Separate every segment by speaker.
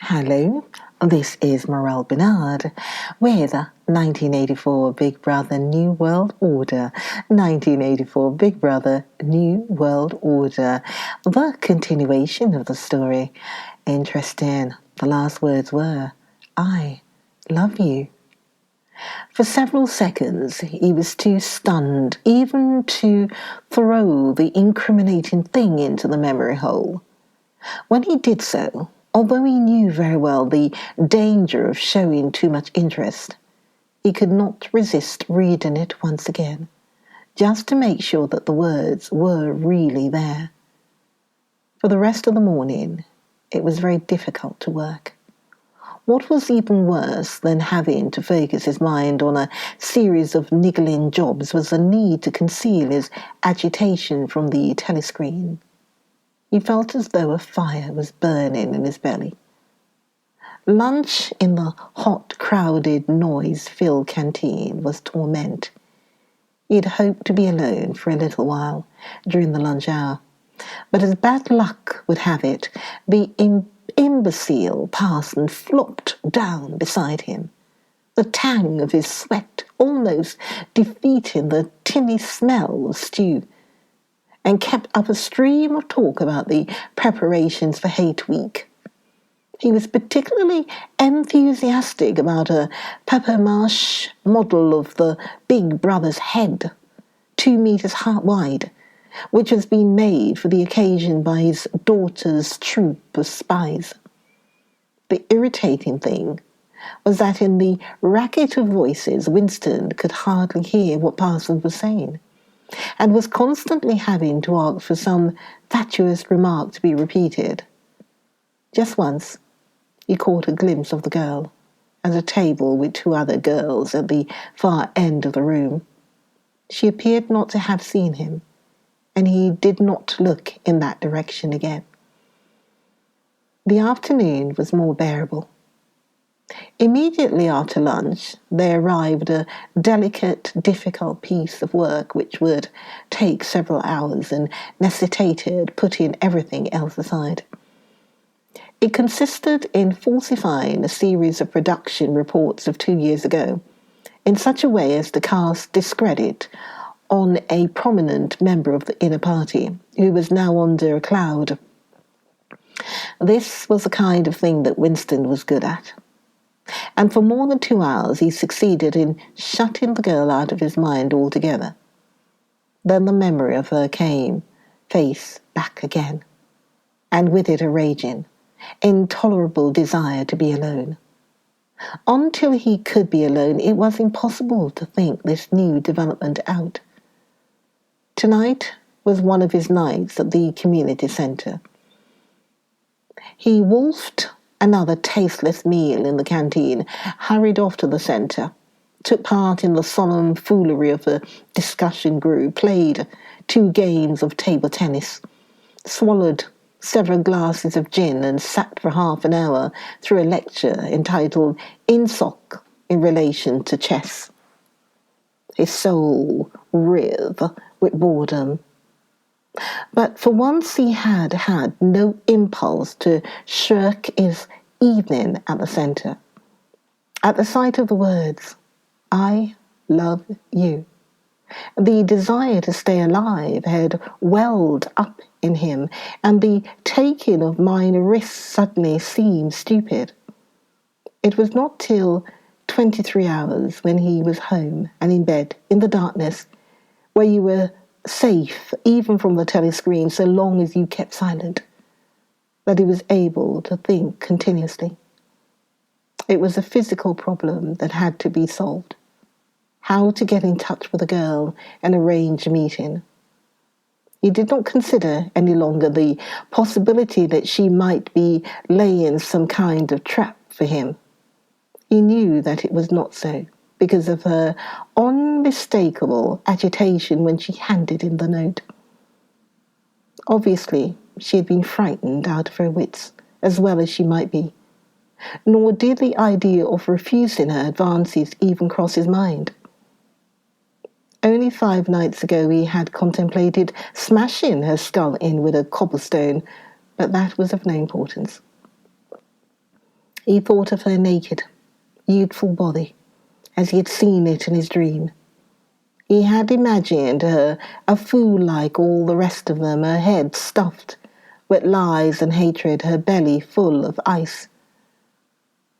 Speaker 1: Hello, this is Morel Benard with 1984 Big Brother New World Order. 1984 Big Brother New World Order. The continuation of the story. Interesting. The last words were, I love you. For several seconds, he was too stunned even to throw the incriminating thing into the memory hole. When he did so, although he knew very well the danger of showing too much interest, he could not resist reading it once again, just to make sure that the words were really there. For the rest of the morning, it was very difficult to work. What was even worse than having to focus his mind on a series of niggling jobs was the need to conceal his agitation from the telescreen. He felt as though a fire was burning in his belly. Lunch in the hot, crowded, noise-filled canteen was torment. He had hoped to be alone for a little while during the lunch hour, but as bad luck would have it, the imbecile passed and flopped down beside him, the tang of his sweat almost defeating the tinny smell of stew, and kept up a stream of talk about the preparations for Hate Week. He was particularly enthusiastic about a papier-mâché model of the Big Brother's head, 2 meters wide, which has been made for the occasion by his daughter's troop of spies. The irritating thing was that in the racket of voices, Winston could hardly hear what Parsons was saying, and was constantly having to ask for some fatuous remark to be repeated. Just once, he caught a glimpse of the girl at a table with 2 other girls at the far end of the room. She appeared not to have seen him, and he did not look in that direction again. The afternoon was more bearable. Immediately after lunch, there arrived a delicate, difficult piece of work which would take several hours and necessitated putting everything else aside. It consisted in falsifying a series of production reports of 2 years ago in such a way as to cast discredit on a prominent member of the inner party who was now under a cloud. This was the kind of thing that Winston was good at, and for more than 2 hours he succeeded in shutting the girl out of his mind altogether. Then the memory of her came, face back again, and with it a raging, intolerable desire to be alone. Until he could be alone, it was impossible to think this new development out. Tonight was one of his nights at the community centre. He wolfed another tasteless meal in the canteen, hurried off to the centre, took part in the solemn foolery of a discussion group, played 2 games of table tennis, swallowed several glasses of gin, and sat for half an hour through a lecture entitled INSOC in relation to chess. His soul writhed with boredom. But for once he had had no impulse to shirk his evening at the centre. At the sight of the words, I love you, the desire to stay alive had welled up in him, and the taking of minor risks suddenly seemed stupid. It was not till 23 hours when he was home and in bed, in the darkness, where you were safe even from the telescreen so long as you kept silent, that he was able to think continuously. It was a physical problem that had to be solved. How to get in touch with a girl and arrange a meeting. He did not consider any longer the possibility that she might be laying some kind of trap for him. He knew that it was not so, because of her unmistakable agitation when she handed him the note. Obviously, she had been frightened out of her wits, as well as she might be, nor did the idea of refusing her advances even cross his mind. Only 5 nights ago he had contemplated smashing her skull in with a cobblestone, but that was of no importance. He thought of her naked, youthful body, as he had seen it in his dream. He had imagined her a fool like all the rest of them, her head stuffed with lies and hatred, her belly full of ice.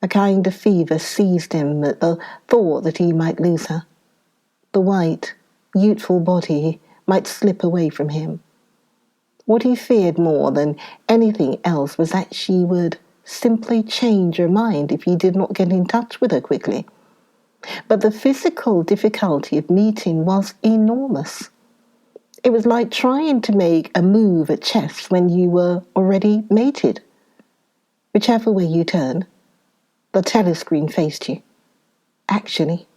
Speaker 1: A kind of fever seized him at the thought that he might lose her. The white, youthful body might slip away from him. What he feared more than anything else was that she would simply change her mind if he did not get in touch with her quickly. But the physical difficulty of meeting was enormous. It was like trying to make a move at chess when you were already mated. Whichever way you turned, the telescreen faced you. Actually,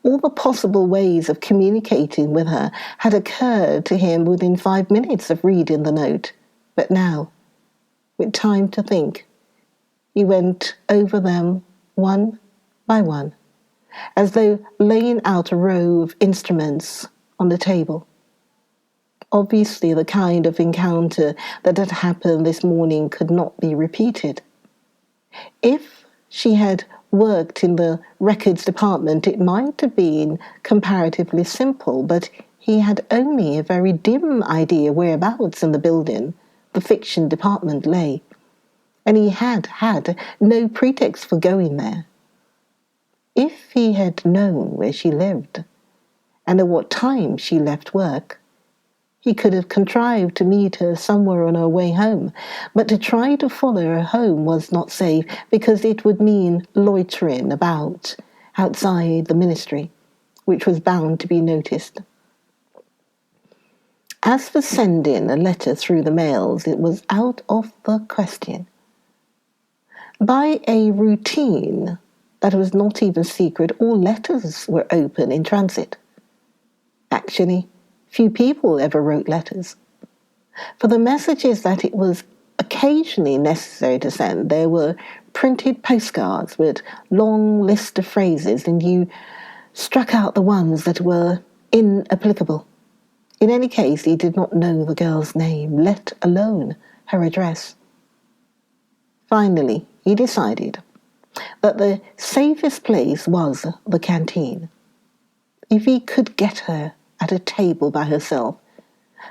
Speaker 1: all the possible ways of communicating with her had occurred to him within 5 minutes of reading the note. But now, with time to think, he went over them one by one, as though laying out a row of instruments on the table. Obviously, the kind of encounter that had happened this morning could not be repeated. If she had worked in the records department, it might have been comparatively simple, but he had only a very dim idea whereabouts in the building the fiction department lay, and he had had no pretext for going there. If he had known where she lived, and at what time she left work, he could have contrived to meet her somewhere on her way home, but to try to follow her home was not safe because it would mean loitering about outside the ministry, which was bound to be noticed. As for sending a letter through the mails, it was out of the question. By a routine that was not even secret, all letters were open in transit. Actually, few people ever wrote letters. For the messages that it was occasionally necessary to send, there were printed postcards with long lists of phrases, and you struck out the ones that were inapplicable. In any case, he did not know the girl's name, let alone her address. Finally, he decided that the safest place was the canteen. If he could get her at a table by herself,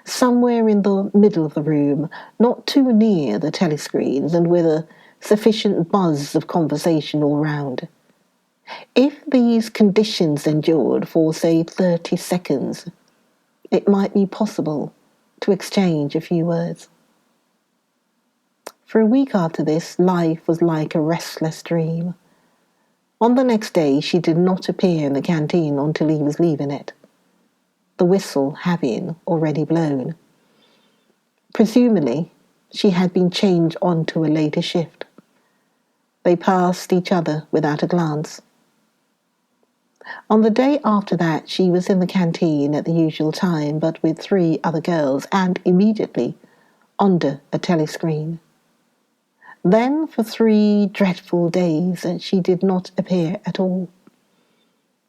Speaker 1: somewhere in the middle of the room, not too near the telescreens, and with a sufficient buzz of conversation all round. If these conditions endured for, say, 30 seconds, it might be possible to exchange a few words. For a week after this, life was like a restless dream. On the next day, she did not appear in the canteen until he was leaving it, the whistle having already blown. Presumably, she had been changed onto a later shift. They passed each other without a glance. On the day after that, she was in the canteen at the usual time, but with 3 other girls, and immediately under a telescreen. Then, for 3 dreadful days, she did not appear at all.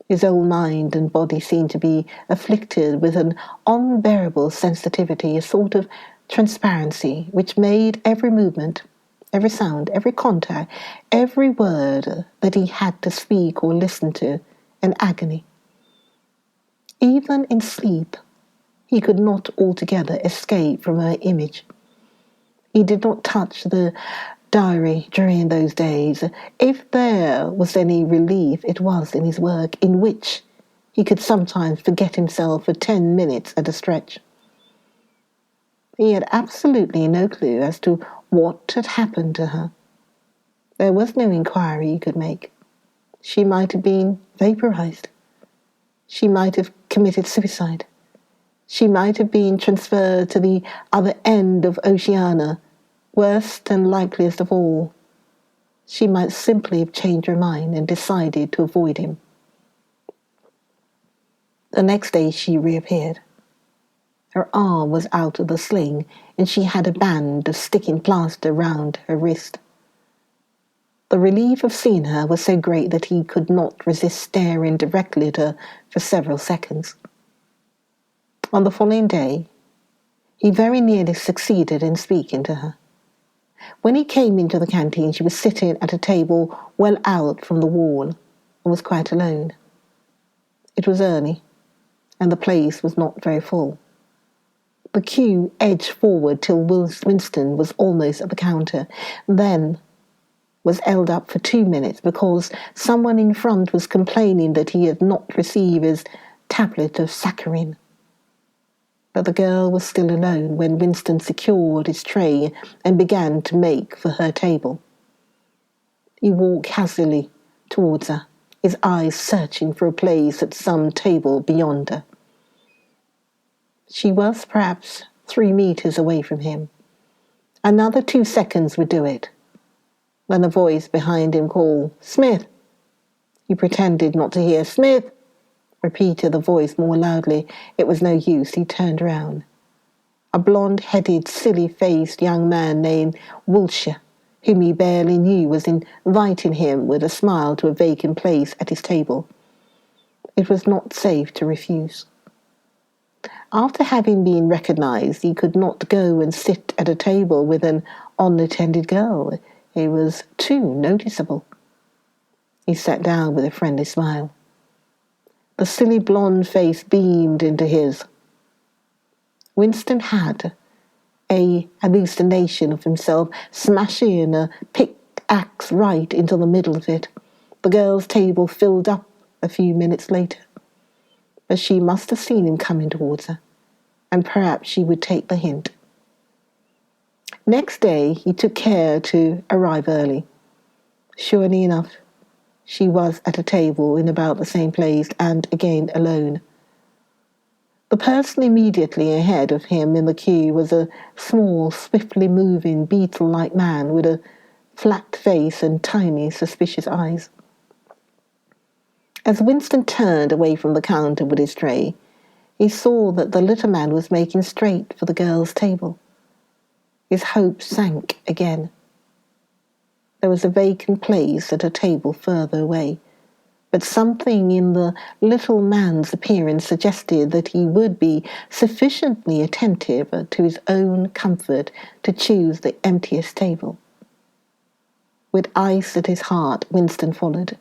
Speaker 1: His whole mind and body seemed to be afflicted with an unbearable sensitivity, a sort of transparency, which made every movement, every sound, every contact, every word that he had to speak or listen to an agony. Even in sleep, he could not altogether escape from her image. He did not touch the diary during those days. If there was any relief, it was in his work, in which he could sometimes forget himself for 10 minutes at a stretch. He had absolutely no clue as to what had happened to her. There was no inquiry he could make. She might have been vaporized. She might have committed suicide. She might have been transferred to the other end of Oceania. Worst and likeliest of all, she might simply have changed her mind and decided to avoid him. The next day she reappeared. Her arm was out of the sling, and she had a band of sticking plaster round her wrist. The relief of seeing her was so great that he could not resist staring directly at her for several seconds. On the following day, he very nearly succeeded in speaking to her. When he came into the canteen, she was sitting at a table well out from the wall and was quite alone. It was early, and the place was not very full. The queue edged forward till Winston was almost at the counter, then was held up for 2 minutes because someone in front was complaining that he had not received his tablet of saccharin. But the girl was still alone when Winston secured his tray and began to make for her table. He walked casually towards her, his eyes searching for a place at some table beyond her. She was perhaps 3 meters away from him. Another 2 seconds would do it. Then a voice behind him called, "Smith!" He pretended not to hear. "Smith!" repeated the voice more loudly. It was no use. He turned round. A blonde-headed, silly-faced young man named Wilshire, whom he barely knew, was inviting him with a smile to a vacant place at his table. It was not safe to refuse. After having been recognized, he could not go and sit at a table with an unattended girl. It was too noticeable. He sat down with a friendly smile. The silly blonde face beamed into his. Winston had a hallucination of himself smashing a pickaxe right into the middle of it. The girl's table filled up a few minutes later. But she must have seen him coming towards her, and perhaps she would take the hint. Next day, he took care to arrive early. Surely enough, she was at a table in about the same place and again alone. The person immediately ahead of him in the queue was a small, swiftly moving, beetle-like man with a flat face and tiny, suspicious eyes. As Winston turned away from the counter with his tray, he saw that the little man was making straight for the girl's table. His hopes sank again. There was a vacant place at a table further away, but something in the little man's appearance suggested that he would be sufficiently attentive to his own comfort to choose the emptiest table. With ice at his heart, Winston followed.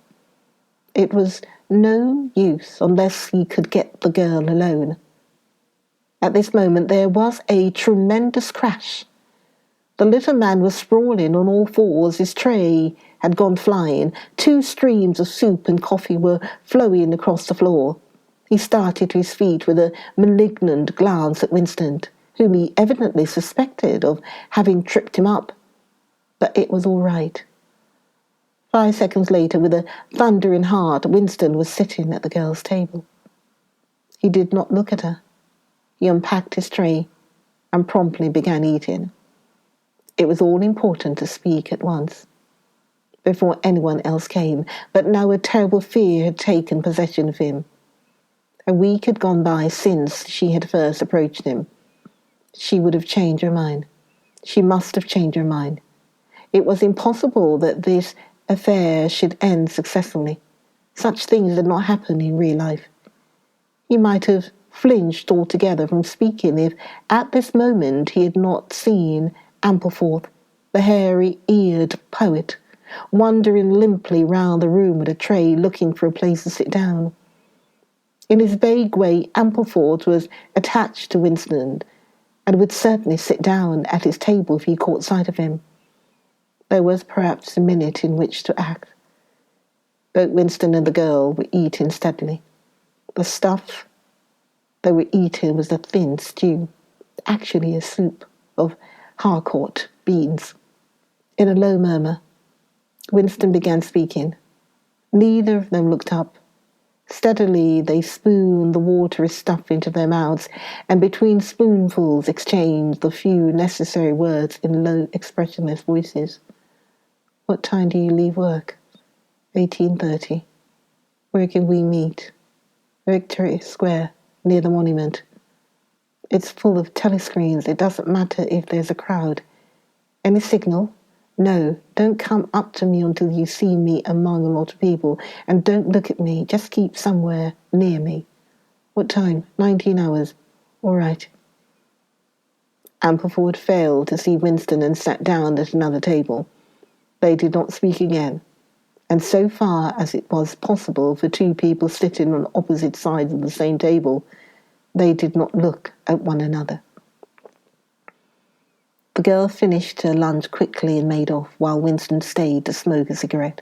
Speaker 1: It was no use unless he could get the girl alone. At this moment there was a tremendous crash. The little man was sprawling on all fours. His tray had gone flying. 2 streams of soup and coffee were flowing across the floor. He started to his feet with a malignant glance at Winston, whom he evidently suspected of having tripped him up. But it was all right. 5 seconds later, with a thundering heart, Winston was sitting at the girl's table. He did not look at her. He unpacked his tray and promptly began eating. It was all important to speak at once, before anyone else came, but now a terrible fear had taken possession of him. A week had gone by since she had first approached him. She would have changed her mind. She must have changed her mind. It was impossible that this affair should end successfully. Such things did not happen in real life. He might have flinched altogether from speaking if at this moment he had not seen Ampleforth, the hairy-eared poet, wandering limply round the room with a tray looking for a place to sit down. In his vague way, Ampleforth was attached to Winston and would certainly sit down at his table if he caught sight of him. There was perhaps a minute in which to act. Both Winston and the girl were eating steadily. The stuff they were eating was a thin stew, actually a soup of Harcourt beans. In a low murmur, Winston began speaking. Neither of them looked up. Steadily they spooned the watery stuff into their mouths, and between spoonfuls exchanged the few necessary words in low, expressionless voices. "What time do you leave work?" 18:30. "Where can we meet?" "Victoria Square, near the monument." "It's full of telescreens. It doesn't matter if there's a crowd." "Any signal?" "No, don't come up to me until you see me among a lot of people, and don't look at me. Just keep somewhere near me." "What time?" 19 hours. "All right." Ampleforth failed to see Winston and sat down at another table. They did not speak again, and so far as it was possible for two people sitting on opposite sides of the same table, they did not look at one another. The girl finished her lunch quickly and made off, while Winston stayed to smoke a cigarette.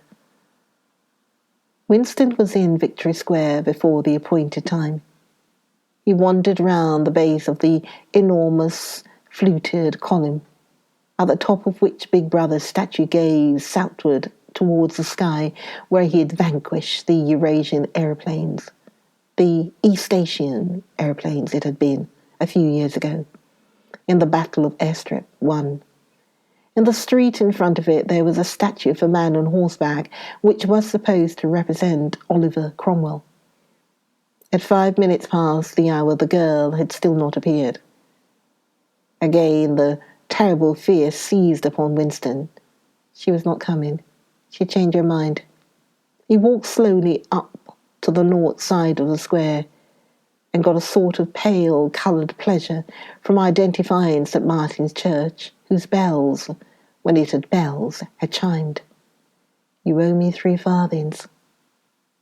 Speaker 1: Winston was in Victory Square before the appointed time. He wandered round the base of the enormous fluted column, at the top of which Big Brother's statue gazed southward towards the sky where he had vanquished the Eurasian aeroplanes. The East Asian aeroplanes it had been, a few years ago, in the Battle of Airstrip 1. In the street in front of it there was a statue of a man on horseback, which was supposed to represent Oliver Cromwell. At 5 minutes past the hour the girl had still not appeared. Again the terrible fear seized upon Winston. She was not coming. She had changed her mind. He walked slowly up to the north side of the square and got a sort of pale-coloured pleasure from identifying St. Martin's Church, whose bells, when it had bells, had chimed. "You owe me 3 farthings.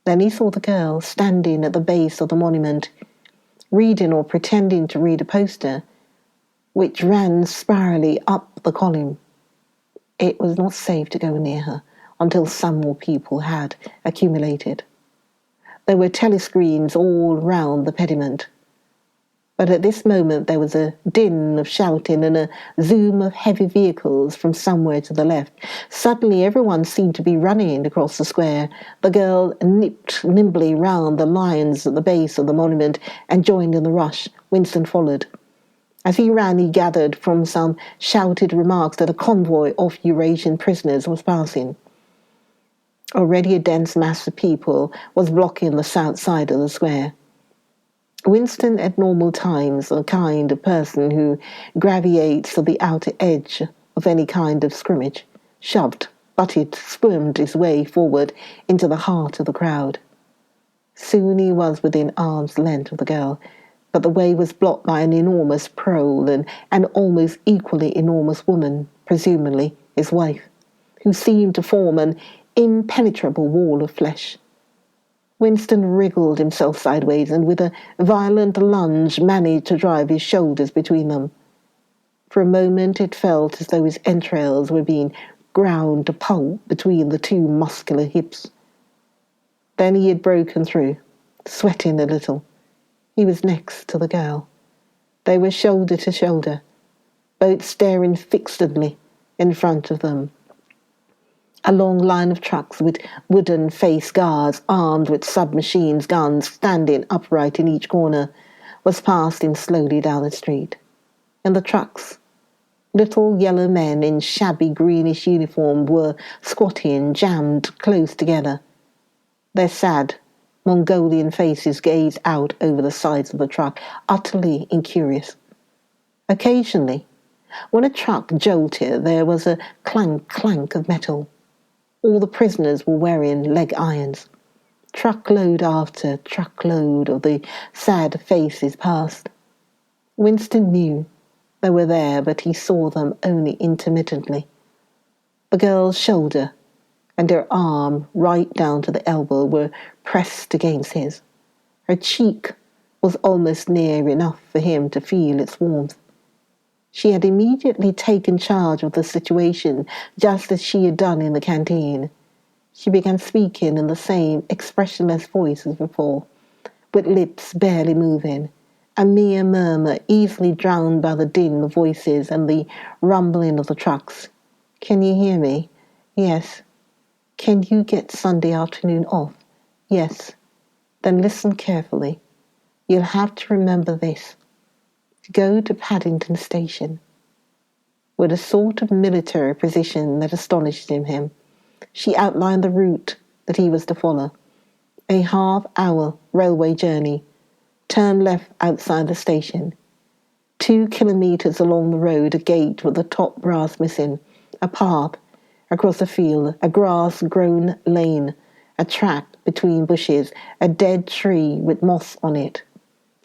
Speaker 1: Then he saw the girl standing at the base of the monument, reading or pretending to read a poster, which ran spirally up the column. It was not safe to go near her until some more people had accumulated. There were telescreens all round the pediment. But at this moment there was a din of shouting and a zoom of heavy vehicles from somewhere to the left. Suddenly everyone seemed to be running across the square. The girl nipped nimbly round the lions at the base of the monument and joined in the rush. Winston followed. As he ran, he gathered from some shouted remarks that a convoy of Eurasian prisoners was passing. Already a dense mass of people was blocking the south side of the square. Winston, at normal times, the kind of person who gravitates to the outer edge of any kind of scrimmage, shoved, butted, squirmed his way forward into the heart of the crowd. Soon he was within arm's length of the girl, but the way was blocked by an enormous prole and an almost equally enormous woman, presumably his wife, who seemed to form an impenetrable wall of flesh. Winston wriggled himself sideways and with a violent lunge managed to drive his shoulders between them. For a moment it felt as though his entrails were being ground to pulp between the two muscular hips. Then he had broken through, sweating a little. He was next to the girl. They were shoulder to shoulder, both staring fixedly in front of them. A long line of trucks with wooden face guards armed with submachine guns standing upright in each corner was passing slowly down the street. In the trucks, little yellow men in shabby greenish uniform were squatting, jammed close together. Their sad, Mongolian faces gazed out over the sides of the truck, utterly incurious. Occasionally, when a truck jolted, there was a clank of metal. All the prisoners were wearing leg irons. Truckload after truckload of the sad faces passed. Winston knew they were there, but he saw them only intermittently. The girl's shoulder and her arm right down to the elbow were pressed against his. Her cheek was almost near enough for him to feel its warmth. She had immediately taken charge of the situation, just as she had done in the canteen. She began speaking in the same expressionless voice as before, with lips barely moving, a mere murmur easily drowned by the din of voices and the rumbling of the trucks. "Can you hear me?" "Yes." "Can you get Sunday afternoon off?" "Yes." "Then listen carefully. You'll have to remember this. Go to Paddington Station." With a sort of military precision that astonished him, she outlined the route that he was to follow. A half-hour railway journey. Turn left outside the station. 2 kilometres along the road, a gate with the top brass missing, a path across a field, a grass-grown lane, a track between bushes, a dead tree with moss on it.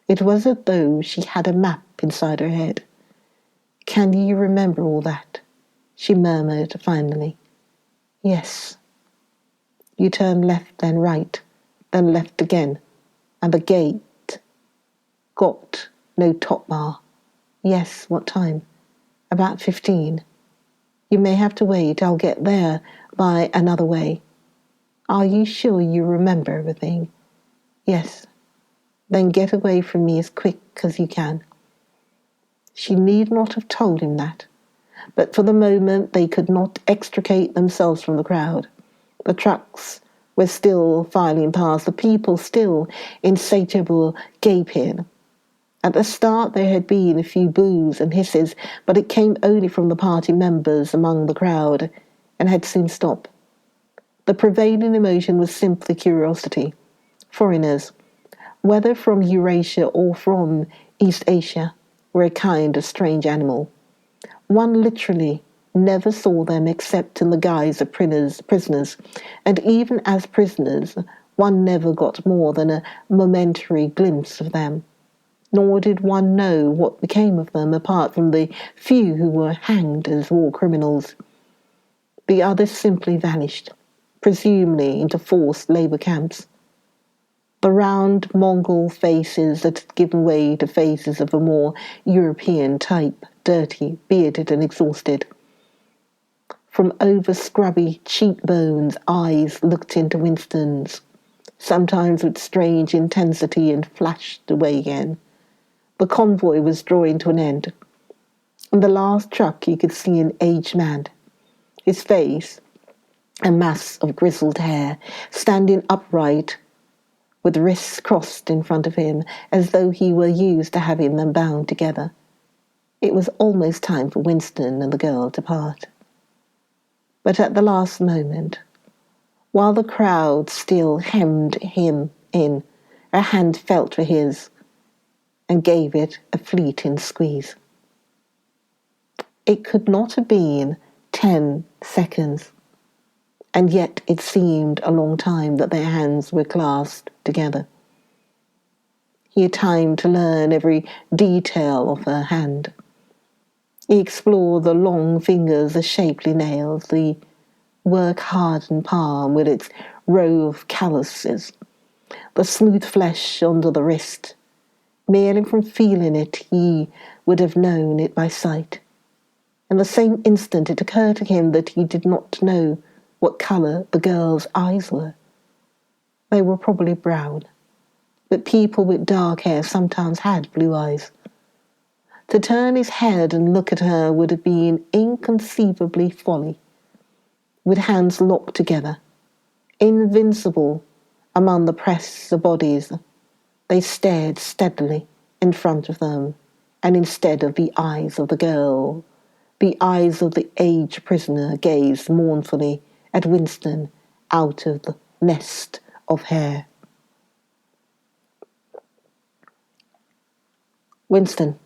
Speaker 1: It was as though she had a map inside her head. Can you remember all that? She murmured finally. Yes. You turned left, then right, then left again, and the gate got no top bar. Yes, what time? About 15. You may have to wait, I'll get there by another way. Are you sure you remember everything? Yes. Then get away from me as quick as you can. She need not have told him that, but for the moment they could not extricate themselves from the crowd. The trucks were still filing past, the people still insatiable gaping. At the start there had been a few boos and hisses, but it came only from the party members among the crowd, and had soon stopped. The prevailing emotion was simply curiosity. Foreigners, whether from Eurasia or from East Asia, were a kind of strange animal. One literally never saw them except in the guise of prisoners, and even as prisoners, one never got more than a momentary glimpse of them. Nor did one know what became of them apart from the few who were hanged as war criminals. The others simply vanished, presumably into forced labour camps. The round Mongol faces that had given way to faces of a more European type, dirty, bearded and exhausted. From over scrubby cheekbones, eyes looked into Winston's, sometimes with strange intensity, and flashed away again. The convoy was drawing to an end. In the last truck you could see an aged man, his face a mass of grizzled hair, standing upright with wrists crossed in front of him, as though he were used to having them bound together. It was almost time for Winston and the girl to part. But at the last moment, while the crowd still hemmed him in, her hand felt for his and gave it a fleeting squeeze. It could not have been 10 seconds, and yet it seemed a long time that their hands were clasped together. He had time to learn every detail of her hand. He explored the long fingers, the shapely nails, the work-hardened palm with its row of calluses, the smooth flesh under the wrist. Merely from feeling it, he would have known it by sight. In the same instant it occurred to him that he did not know what colour the girl's eyes were. They were probably brown, but people with dark hair sometimes had blue eyes. To turn his head and look at her would have been inconceivably folly. With hands locked together, invincible among the press of bodies, they stared steadily in front of them, and instead of the eyes of the girl, the eyes of the aged prisoner gazed mournfully at Winston out of the nest of hair. Winston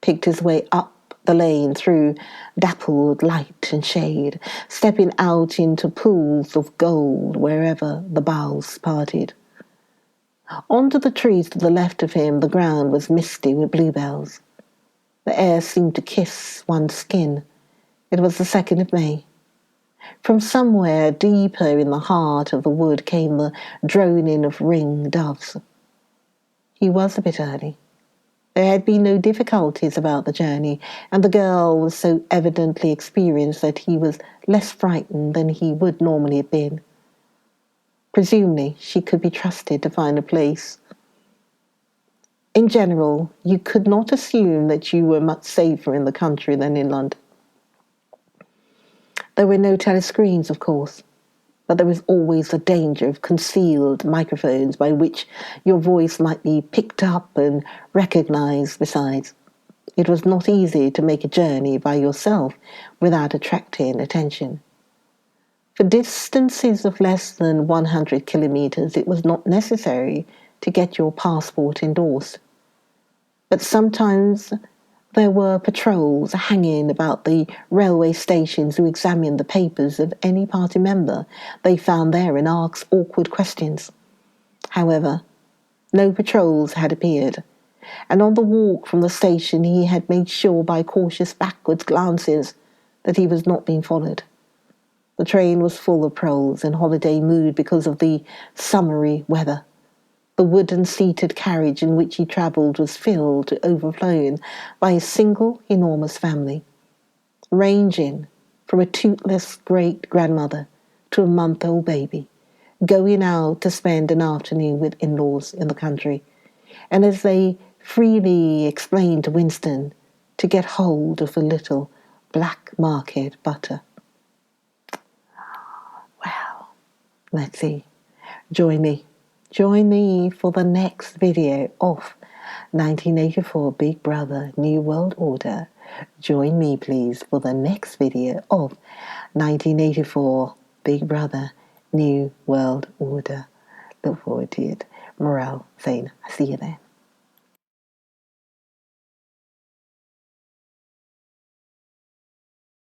Speaker 1: picked his way up the lane through dappled light and shade, stepping out into pools of gold wherever the boughs parted. Onto the trees to the left of him, the ground was misty with bluebells. The air seemed to kiss one's skin. It was the 2nd of May. From somewhere deeper in the heart of the wood came the droning of ringed doves. He was a bit early. There had been no difficulties about the journey, and the girl was so evidently experienced that he was less frightened than he would normally have been. Presumably, she could be trusted to find a place. In general, you could not assume that you were much safer in the country than in London. There were no telescreens, of course, but there was always the danger of concealed microphones by which your voice might be picked up and recognized. Besides, it was not easy to make a journey by yourself without attracting attention. For distances of less than 100 kilometers, it was not necessary to get your passport endorsed. But sometimes there were patrols hanging about the railway stations who examined the papers of any party member they found there and asked awkward questions. However, no patrols had appeared, And on the walk from the station he had made sure by cautious backwards glances that he was not being followed. The train was full of proles in holiday mood because of the summery weather. The wooden-seated carriage in which he travelled was filled to overflowing by a single enormous family, ranging from a toothless great-grandmother to a month-old baby, going out to spend an afternoon with in-laws in the country, and as they freely explained to Winston, to get hold of a little black market butter. Well, let's see. Join me for the next video of 1984 Big Brother New World Order. Join me, please, for the next video of 1984 Big Brother New World Order. Look forward to it. Morel saying, I see you then.